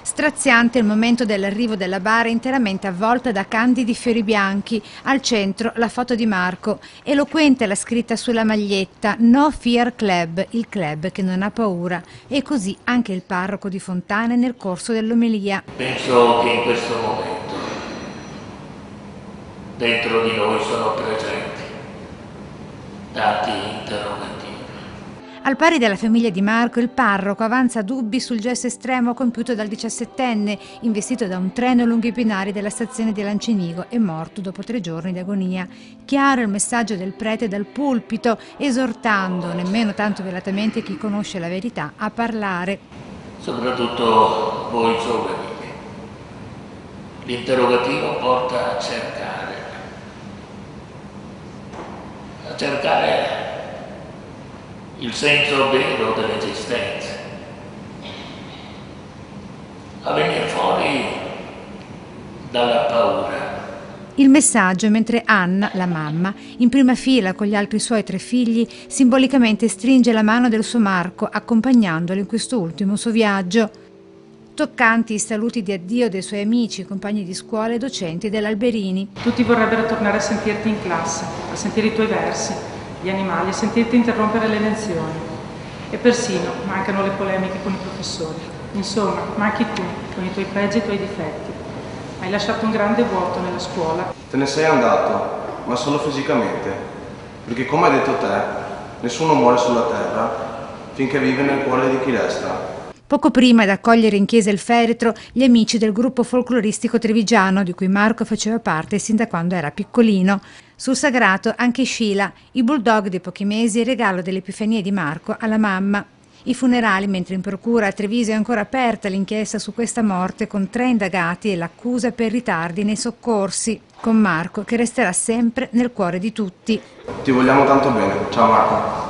Straziante il momento dell'arrivo della bara interamente avvolta da candidi fiori bianchi, al centro la foto di Marco, eloquente la scritta sulla maglietta No Fear Club, il club che non ha paura, e così anche il parroco di Fontane nel corso dell'omelia. Penso che in questo momento dentro di noi sono presenti tanti interrogativi. Al pari della famiglia di Marco, il parroco avanza dubbi sul gesto estremo compiuto dal 17enne, investito da un treno lungo i binari della stazione di Lancinigo e morto dopo 3 giorni di agonia. Chiaro il messaggio del prete dal pulpito, esortando, nemmeno tanto velatamente chi conosce la verità, a parlare. Soprattutto voi giovani, l'interrogativo porta a cercare il senso vero dell'esistenza, a venire fuori dalla paura. Il messaggio mentre Anna, la mamma, in prima fila con gli altri suoi 3 figli, simbolicamente stringe la mano del suo Marco, accompagnandolo in questo ultimo suo viaggio. Toccanti i saluti di addio dei suoi amici, compagni di scuola e docenti dell'Alberini. Tutti vorrebbero tornare a sentirti in classe, a sentire i tuoi versi, gli animali, a sentirti interrompere le lezioni. E persino mancano le polemiche con i professori. Insomma, manchi tu, con i tuoi pregi e i tuoi difetti. Hai lasciato un grande vuoto nella scuola. Te ne sei andato, ma solo fisicamente, perché come hai detto te, nessuno muore sulla terra finché vive nel cuore di chi resta. Poco prima di accogliere in chiesa il feretro, gli amici del gruppo folcloristico trevigiano, di cui Marco faceva parte sin da quando era piccolino. Sul sagrato anche Sheila, i bulldog di pochi mesi, regalo delle epifanie di Marco alla mamma. I funerali, mentre in procura a Treviso è ancora aperta l'inchiesta su questa morte con 3 indagati e l'accusa per ritardi nei soccorsi, con Marco che resterà sempre nel cuore di tutti. Ti vogliamo tanto bene, ciao Marco.